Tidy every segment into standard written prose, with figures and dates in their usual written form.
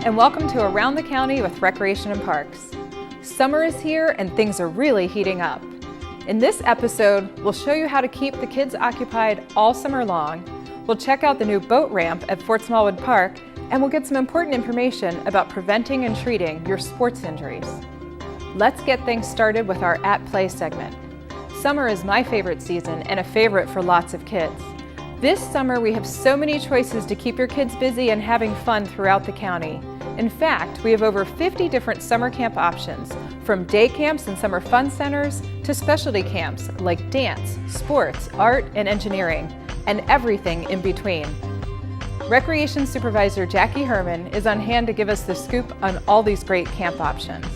and welcome to Around the County with Recreation and Parks. Summer is here and things are really heating up. In this episode, we'll show you how to keep the kids occupied all summer long. We'll check out the new boat ramp at Fort Smallwood Park, and we'll get some important information about preventing and treating your sports injuries. Let's get things started with our At Play segment. Summer is my favorite season and a favorite for lots of kids. This summer, we have so many choices to keep your kids busy and having fun throughout the county. In fact, we have over 50 different summer camp options, from day camps and summer fun centers to specialty camps like dance, sports, art, and engineering, and everything in between. Recreation Supervisor Jackie Herman is on hand to give us the scoop on all these great camp options.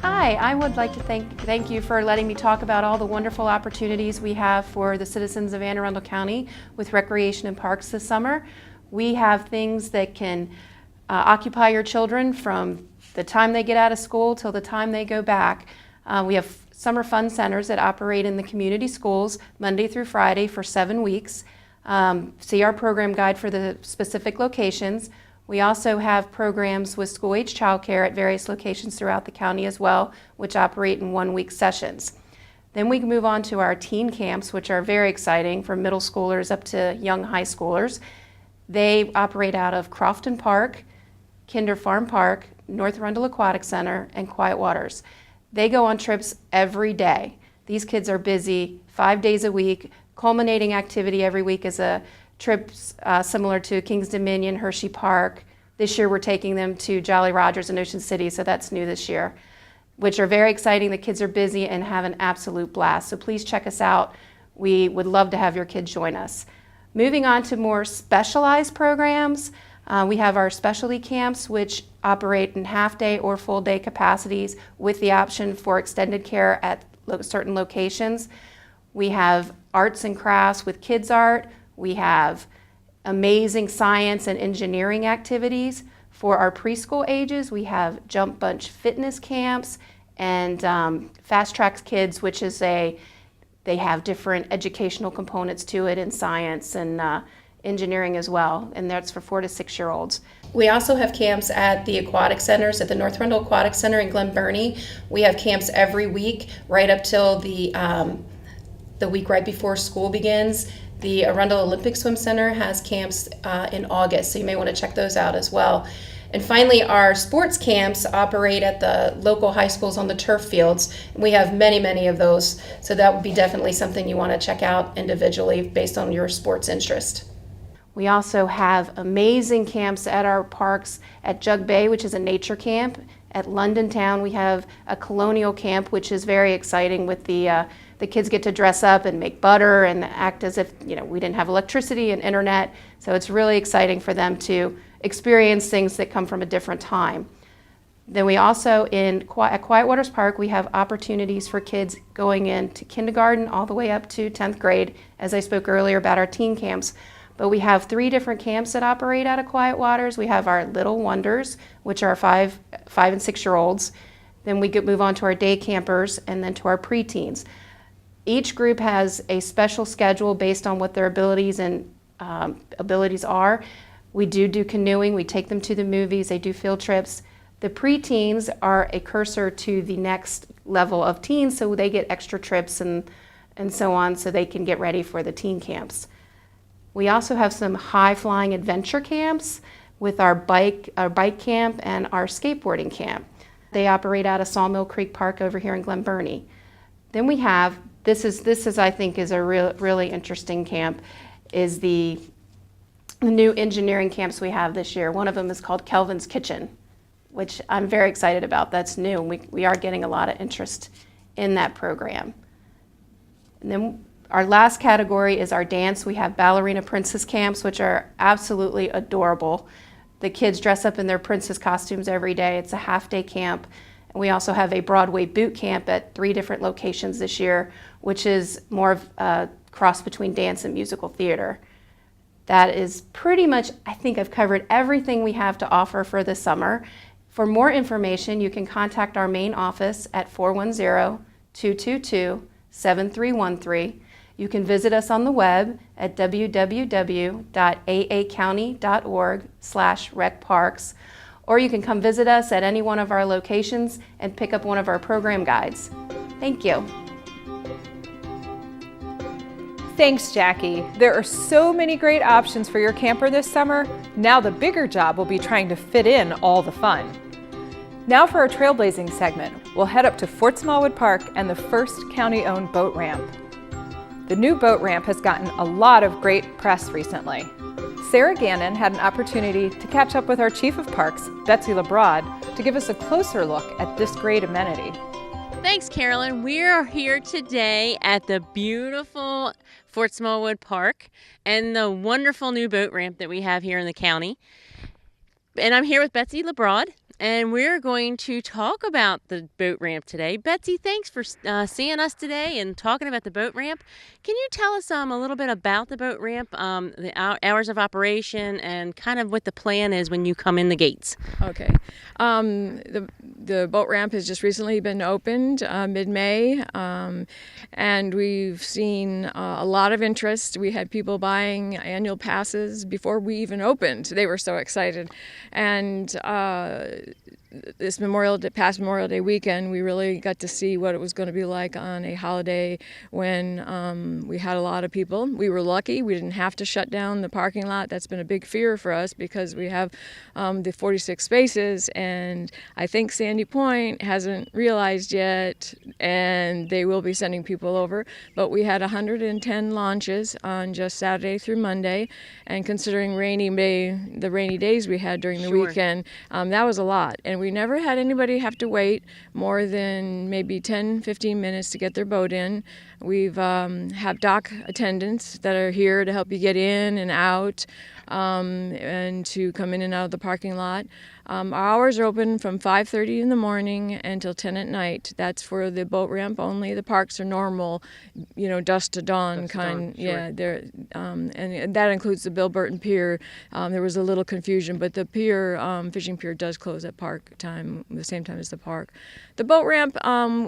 Hi, I would like to thank you for letting me talk about all the wonderful opportunities we have for the citizens of Anne Arundel County with Recreation and Parks this summer. We have things that can occupy your children from the time they get out of school till the time they go back. We have summer fun centers that operate in the community schools Monday through Friday for 7 weeks. See our program guide for the specific locations. We also have programs with school-age childcare at various locations throughout the county as well, which operate in 1-week sessions. Then we can move on to our teen camps, which are very exciting for middle schoolers up to young high schoolers. They operate out of Crofton Park, Kinder Farm Park, North Arundel Aquatic Center, and Quiet Waters. They go on trips every day. These kids are busy 5 days a week. Culminating activity every week is a trips similar to Kings Dominion, Hershey Park. This year we're taking them to Jolly Rogers in Ocean City, so that's new this year, which are very exciting. The kids are busy and have an absolute blast, so please check us out. We would love to have your kids join us. Moving on to more specialized programs, we have our specialty camps, which operate in half-day or full-day capacities with the option for extended care at certain locations. We have arts and crafts with kids art. We have amazing science and engineering activities. For our preschool ages, we have Jump Bunch fitness camps and Fast Tracks Kids, which is they have different educational components to it in science and engineering as well, and that's for 4 to 6 year olds. We also have camps at the aquatic centers, at the North Arundel Aquatic Center in Glen Burnie. We have camps every week right up till the week right before school begins. The Arundel Olympic Swim Center has camps in August, so you may want to check those out as well. And finally, our sports camps operate at the local high schools on the turf fields. We have many, many of those, so that would be definitely something you want to check out individually based on your sports interest. We also have amazing camps at our parks at Jug Bay, which is a nature camp. At London Town, we have a colonial camp, which is very exciting with the kids get to dress up and make butter and act as if, we didn't have electricity and internet. So it's really exciting for them to experience things that come from a different time. Then we also, at Quiet Waters Park, we have opportunities for kids going into kindergarten all the way up to 10th grade, as I spoke earlier about our teen camps. But we have 3 different camps that operate out of Quiet Waters. We have our Little Wonders, which are 5 and 6 year olds. Then we move on to our day campers and then to our preteens. Each group has a special schedule based on what their abilities and abilities are. We do canoeing, we take them to the movies, they do field trips. The preteens are a cursor to the next level of teens, so they get extra trips and so on, so they can get ready for the teen camps. We also have some high-flying adventure camps with our bike camp and our skateboarding camp. They operate out of Sawmill Creek Park over here in Glen Burnie. Then we have, this is I think is a really interesting camp, is the new engineering camps we have this year. One of them is called Kelvin's Kitchen, which I'm very excited about. That's new. We are getting a lot of interest in that program. And then our last category is our dance. We have ballerina princess camps, which are absolutely adorable. The kids dress up in their princess costumes every day. It's a half-day camp. And we also have a Broadway boot camp at 3 different locations this year, which is more of a cross between dance and musical theater. That is pretty much, I think I've covered everything we have to offer for this summer. For more information, you can contact our main office at 410-222-7313. You can visit us on the web at www.aacounty.org/recparks, or you can come visit us at any one of our locations and pick up one of our program guides. Thank you. Thanks, Jackie. There are so many great options for your camper this summer. Now the bigger job will be trying to fit in all the fun. Now for our trailblazing segment, we'll head up to Fort Smallwood Park and the first county-owned boat ramp. The new boat ramp has gotten a lot of great press recently. Sarah Gannon had an opportunity to catch up with our Chief of Parks, Betsy LeBrod, to give us a closer look at this great amenity. Thanks, Carolyn. We're here today at the beautiful Fort Smallwood Park and the wonderful new boat ramp that we have here in the county. And I'm here with Betsy LeBrod, and we're going to talk about the boat ramp today. Betsy, thanks for seeing us today and talking about the boat ramp. Can you tell us a little bit about the boat ramp, the hours of operation, and kind of what the plan is when you come in the gates? Okay. The boat ramp has just recently been opened mid-May, and we've seen a lot of interest. We had people buying annual passes before we even opened. They were so excited. And this past Memorial Day weekend, we really got to see what it was going to be like on a holiday when we had a lot of people. We were lucky. We didn't have to shut down the parking lot. That's been a big fear for us because we have the 46 spaces, and I think Sandy Point hasn't realized yet, and they will be sending people over. But we had 110 launches on just Saturday through Monday, and considering the rainy days we had during the weekend, that was a lot. And we never had anybody have to wait more than maybe 10-15 minutes to get their boat in. We've have dock attendants that are here to help you get in and out, and to come in and out of the parking lot. Our hours are open from 5:30 in the morning until 10 at night. That's for the boat ramp only. The parks are normal, dusk to dawn kind. Sure. Yeah, they're and that includes the Bill Burton Pier. There was a little confusion, but the pier, fishing pier, does close at park time, the same time as the park. The boat ramp,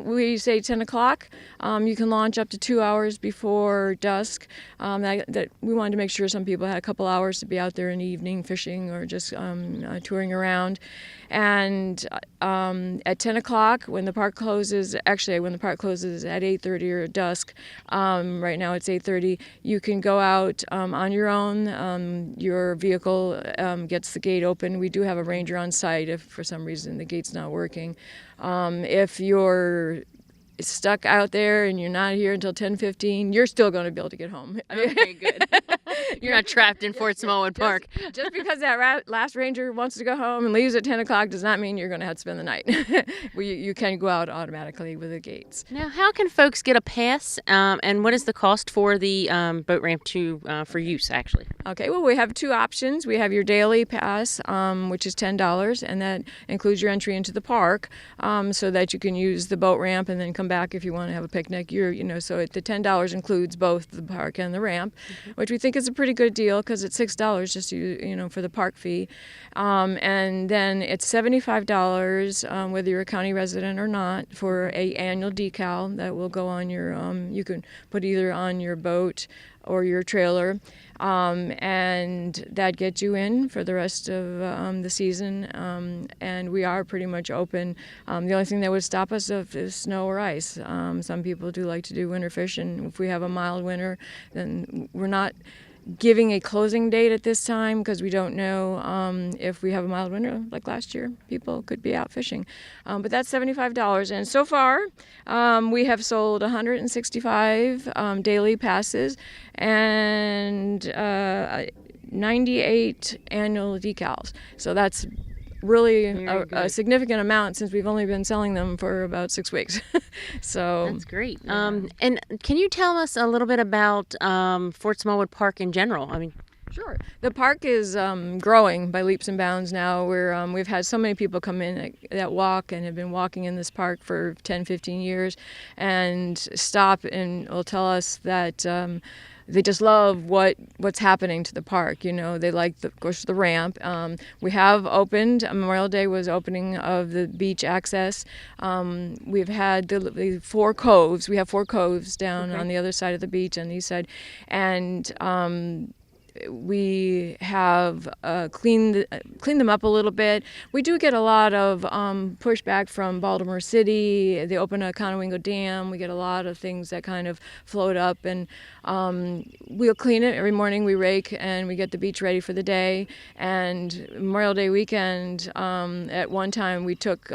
we say 10 o'clock. You can launch up to 2 hours before dusk. That we wanted to make sure some people had a couple hours to be out there in the evening fishing or just touring around. And at 10 o'clock, when the park closes at 8:30 or at dusk, right now it's 8:30, you can go out on your own. Your vehicle gets the gate open. We do have a ranger on site if for some reason the gate's not working. If you're stuck out there and you're not here until 10:15, you're still going to be able to get home. Okay, good. You're not trapped in Fort Smallwood Park. Just because that last ranger wants to go home and leaves at 10 o'clock does not mean you're going to have to spend the night. You can go out automatically with the gates. Now, how can folks get a pass, and what is the cost for the boat ramp for use, actually? Okay, well, we have two options. We have your daily pass, which is $10, and that includes your entry into the park, so that you can use the boat ramp and then come back if you want to have a picnic. So the $10 includes both the park and the ramp, which we think is a pretty good deal because it's $6 just for the park fee, and then it's $75 whether you're a county resident or not for a annual decal that will go on your. You can put either on your boat or your trailer, and that gets you in for the rest of the season, and we are pretty much open. The only thing that would stop us is snow or ice. Some people do like to do winter fish, and if we have a mild winter, then we're not giving a closing date at this time because we don't know if we have a mild winter like last year. People could be out fishing. But that's $75. And so far, we have sold 165 daily passes and 98 annual decals. So that's really a significant amount since we've only been selling them for about 6 weeks. So that's great. Yeah. And can you tell us a little bit about Fort Smallwood Park in general? Sure. The park is growing by leaps and bounds now. We've had so many people come in that walk and have been walking in this park for 10, 15 years and stop and will tell us that they just love what's happening to the park. They like, of course, the ramp. We have opened, Memorial Day was opening of the beach access. We've had the 4 coves. We have 4 coves down on the other side of the beach on the east side. And we have cleaned them up a little bit. We do get a lot of pushback from Baltimore City. They open a Conowingo Dam. We get a lot of things that kind of float up, and we'll clean it every morning. We rake and we get the beach ready for the day. And Memorial Day weekend, at one time we took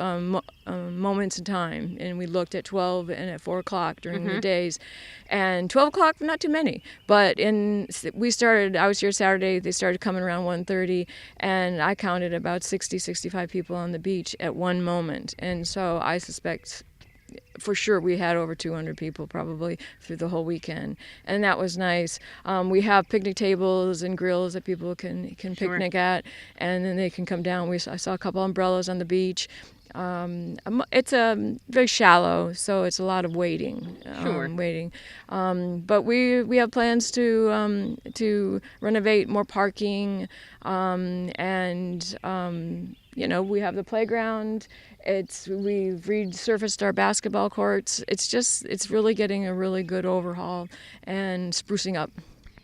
moments in time, and we looked at 12 and at 4 o'clock during the days. And 12 o'clock, not too many. But I was here Saturday, they started coming around 1:30, and I counted about 60, 65 people on the beach at one moment. And so I suspect for sure we had over 200 people probably through the whole weekend, and that was nice. We have picnic tables and grills that people can picnic at, and then they can come down. I saw a couple umbrellas on the beach. It's very shallow, so it's a lot of waiting. But we have plans to renovate more parking, and we have the playground. We've resurfaced our basketball courts. It's really getting a really good overhaul and sprucing up.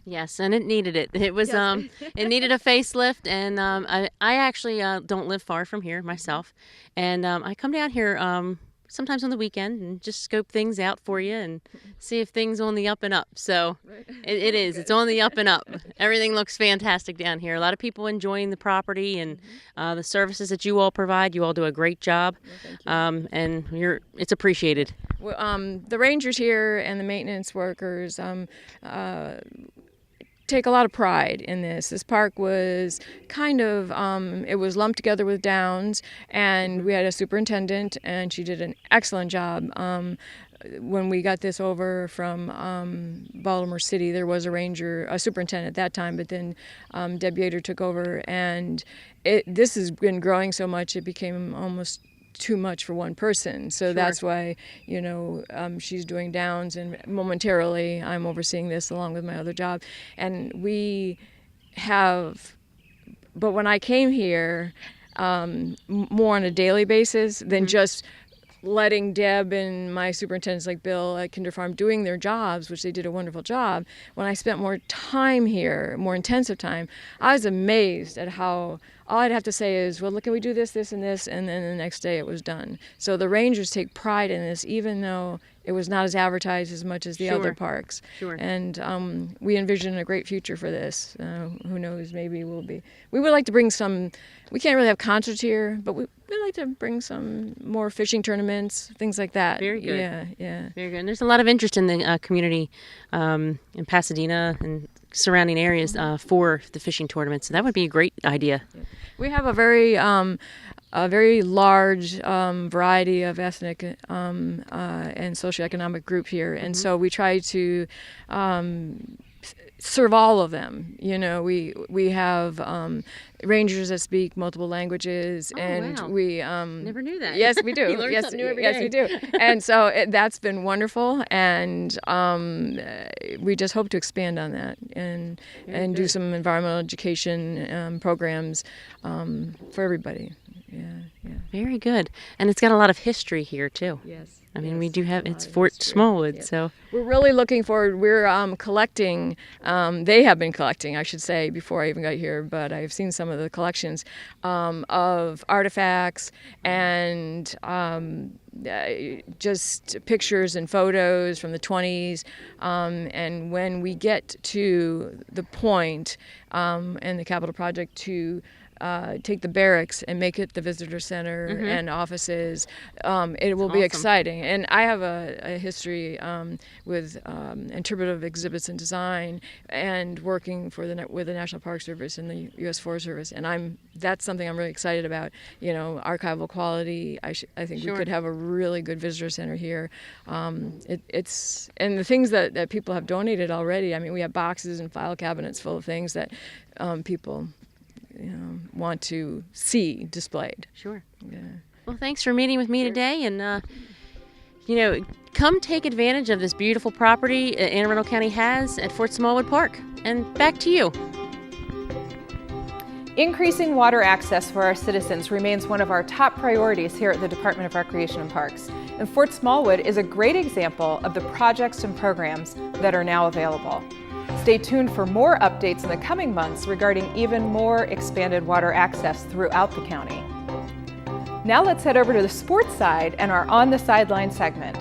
Yes, and it needed it. It was it needed a facelift, and I actually don't live far from here myself, and I come down here sometimes on the weekend and just scope things out for you and see if things on the up and up. So it is. It's on the up and up. Everything looks fantastic down here. A lot of people enjoying the property and the services that you all provide. You all do a great job, and it's appreciated. Well, the rangers here and the maintenance workers take a lot of pride in this. This park was kind of, it was lumped together with Downs, and we had a superintendent, and she did an excellent job. When we got this over from Baltimore City, there was a superintendent at that time, but then Deb Yater took over, and this has been growing so much it became almost too much for one person. So that's why, she's doing Downs, and momentarily I'm overseeing this along with my other job. And but when I came here, more on a daily basis than just letting Deb and my superintendents like Bill at Kinder Farm doing their jobs, which they did a wonderful job. When I spent more time here, more intensive time, I was amazed at how all I'd have to say is, well, look, can we do this, this, and this? And then the next day it was done. So the Rangers take pride in this, even though it was not as advertised as much as the other parks. And we envision a great future for this. Who knows, maybe we would like to bring we can't really have concerts here, but we'd like to bring some more fishing tournaments, things like that. Very good. Yeah. Very good. And there's a lot of interest in the community in Pasadena and surrounding areas for the fishing tournaments. So that would be a great idea. We have a very large variety of ethnic and socioeconomic group here, and so we try to serve all of them. We have rangers that speak multiple languages, and wow. we Never knew that. Yes, we do. You learn something new every day. Yes, we do. And so that's been wonderful, and we just hope to expand on that and do some environmental education programs for everybody. Yeah. Very good. And it's got a lot of history here too. Yes. I mean, we do have, it's Fort Smallwood, so. We're really looking forward. We're collecting, they have been collecting, I should say, before I even got here, but I've seen some of the collections of artifacts and just pictures and photos from the 20s. And when we get to the point in the Capitol Project to take the barracks and make it the visitor center and offices, it will be exciting. And I have a history with interpretive exhibits and design and working with the National Park Service and the U.S. Forest Service, and that's something I'm really excited about. Archival quality. I think we could have a really good visitor center here. It's and the things that people have donated already. I mean, we have boxes and file cabinets full of things that people want to see displayed. Sure. Yeah. Well, thanks for meeting with me today, and come take advantage of this beautiful property that Anne Arundel County has at Fort Smallwood Park. And back to you. Increasing water access for our citizens remains one of our top priorities here at the Department of Recreation and Parks. And Fort Smallwood is a great example of the projects and programs that are now available. Stay tuned for more updates in the coming months regarding even more expanded water access throughout the county. Now let's head over to the sports side and our On the Sideline segment.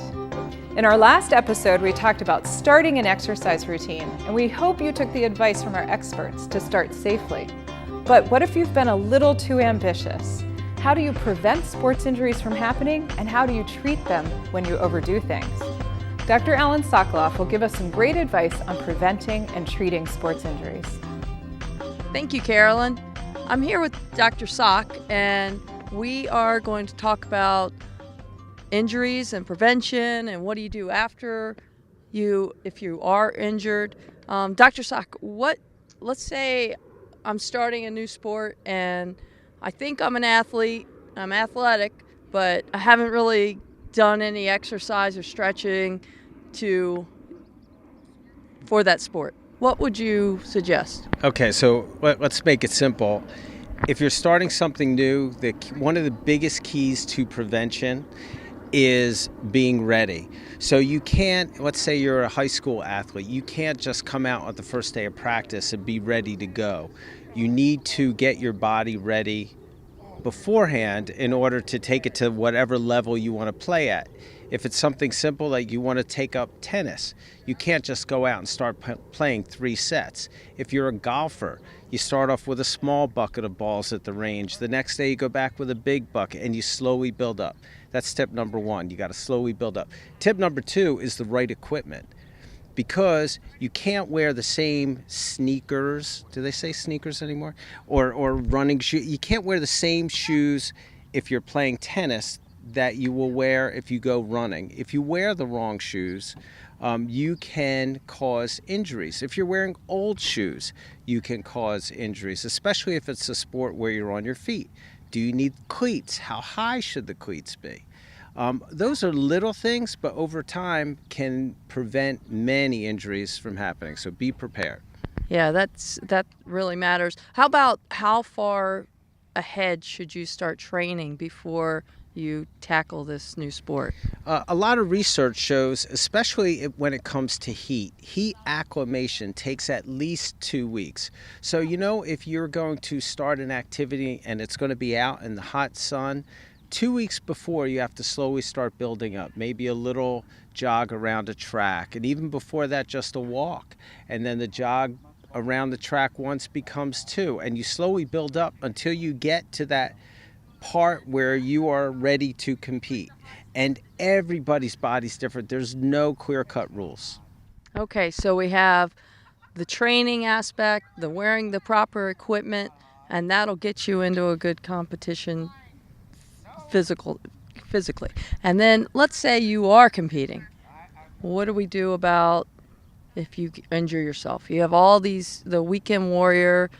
In our last episode, we talked about starting an exercise routine, and we hope you took the advice from our experts to start safely. But what if you've been a little too ambitious? How do you prevent sports injuries from happening, and how do you treat them when you overdo things? Dr. Alan Sokoloff will give us some great advice on preventing and treating sports injuries. Thank you, Carolyn. I'm here with Dr. Sok, and we are going to talk about injuries and prevention and what do you do after if you are injured. Dr. Sok, let's say I'm starting a new sport and I think I'm an athlete, I'm athletic, but I haven't really done any exercise or stretching for that sport. What would you suggest? Okay, so let's make it simple. If you're starting something new, one of the biggest keys to prevention is being ready. So you can't, let's say you're a high school athlete, you can't just come out on the first day of practice and be ready to go. You need to get your body ready beforehand in order to take it to whatever level you want to play at. If it's something simple like you want to take up tennis, you can't just go out and start playing 3 sets. If you're a golfer, you start off with a small bucket of balls at the range. The next day you go back with a big bucket and you slowly build up. That's tip number 1. You got to slowly build up. Tip number 2 is the right equipment, because you can't wear the same sneakers. Do they say sneakers anymore? Or running shoes. You can't wear the same shoes if you're playing tennis that you will wear if you go running. If you wear the wrong shoes, you can cause injuries. If you're wearing old shoes, you can cause injuries, especially if it's a sport where you're on your feet. Do you need cleats? How high should the cleats be? Those are little things, but over time can prevent many injuries from happening. So be prepared. Yeah, that really matters. How about how far ahead should you start training before you tackle this new sport? A lot of research shows, especially when it comes to heat acclimation takes at least 2 weeks. So, if you're going to start an activity and it's going to be out in the hot sun, 2 weeks before you have to slowly start building up, maybe a little jog around a track, and even before that, just a walk. And then the jog around the track once becomes 2, and you slowly build up until you get to that part where you are ready to compete. And everybody's body's different. There's no clear-cut rules. Okay, so we have the training aspect, the wearing the proper equipment, and that'll get you into a good competition physically. And then let's say you are competing. What do we do about if you injure yourself? You have the weekend warrior,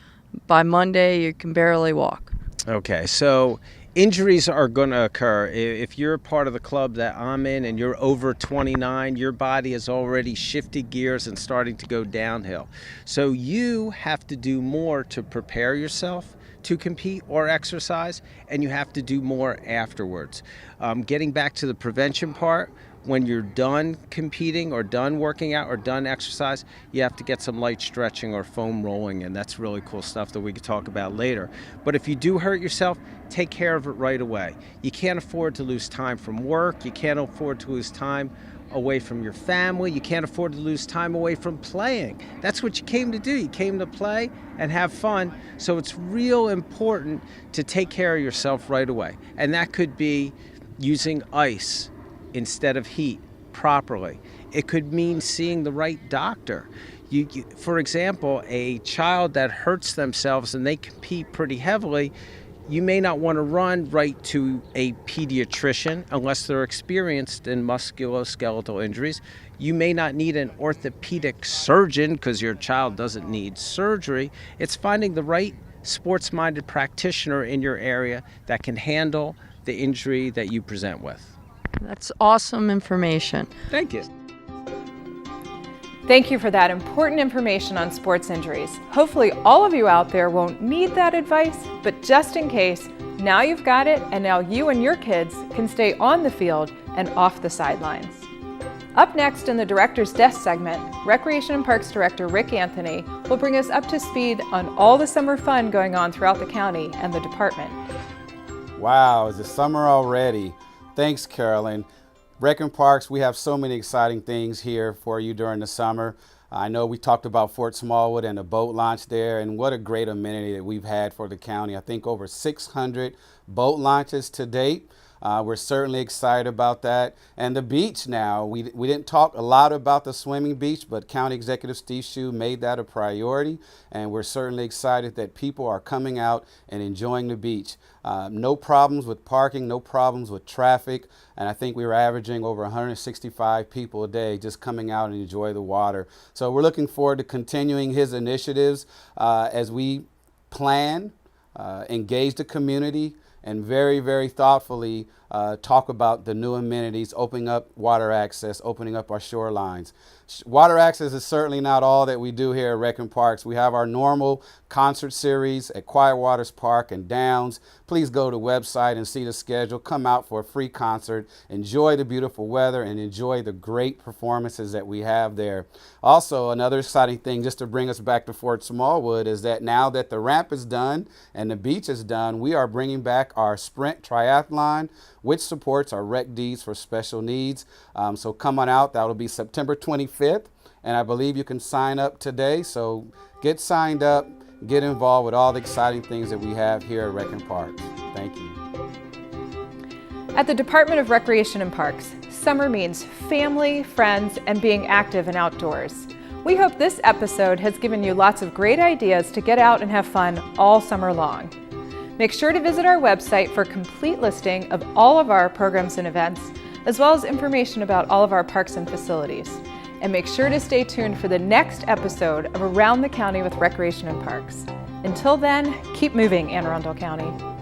by Monday you can barely walk. Okay, so injuries are going to occur. If you're a part of the club that I'm in and you're over 29, your body has already shifted gears and starting to go downhill. So you have to do more to prepare yourself to compete or exercise, and you have to do more afterwards. Getting back to the prevention part, when you're done competing or done working out or done exercise, you have to get some light stretching or foam rolling, and that's really cool stuff that we could talk about later. But if you do hurt yourself, take care of it right away. You can't afford to lose time from work. You can't afford to lose time away from your family. You can't afford to lose time away from playing. That's what you came to do. You came to play and have fun. So it's real important to take care of yourself right away. And that could be using ice instead of heat properly. It could mean seeing the right doctor. For example, a child that hurts themselves and they compete pretty heavily, you may not want to run right to a pediatrician unless they're experienced in musculoskeletal injuries. You may not need an orthopedic surgeon because your child doesn't need surgery. It's finding the right sports-minded practitioner in your area that can handle the injury that you present with. That's awesome information. Thank you. Thank you for that important information on sports injuries. Hopefully all of you out there won't need that advice, but just in case, now you've got it, and now you and your kids can stay on the field and off the sidelines. Up next in the Director's Desk segment, Recreation and Parks Director Rick Anthony will bring us up to speed on all the summer fun going on throughout the county and the department. Wow, is it summer already? Thanks, Carolyn. Rec and Parks, we have so many exciting things here for you during the summer. I know we talked about Fort Smallwood and the boat launch there, and what a great amenity that we've had for the county. I think over 600 boat launches to date. We're certainly excited about that. And the beach now, we didn't talk a lot about the swimming beach, but County Executive Steve Shue made that a priority. And we're certainly excited that people are coming out and enjoying the beach. No problems with parking, no problems with traffic. And I think we were averaging over 165 people a day just coming out and enjoy the water. So we're looking forward to continuing his initiatives as we plan, engage the community, and very, very thoughtfully talk about the new amenities, opening up water access, opening up our shorelines. Water access is certainly not all that we do here at Rec and Parks. We have our normal concert series at Quiet Waters Park and Downs. Please go to the website and see the schedule. Come out for a free concert. Enjoy the beautiful weather and enjoy the great performances that we have there. Also, another exciting thing, just to bring us back to Fort Smallwood, is that now that the ramp is done and the beach is done, we are bringing back our sprint triathlon, which supports our Rec Ds for special needs. So come on out. That will be September 25th, and I believe you can sign up today. So get signed up, get involved with all the exciting things that we have here at Rec and Parks. Thank you. At the Department of Recreation and Parks, summer means family, friends, and being active and outdoors. We hope this episode has given you lots of great ideas to get out and have fun all summer long. Make sure to visit our website for a complete listing of all of our programs and events, as well as information about all of our parks and facilities. And make sure to stay tuned for the next episode of Around the County with Recreation and Parks. Until then, keep moving, Anne Arundel County.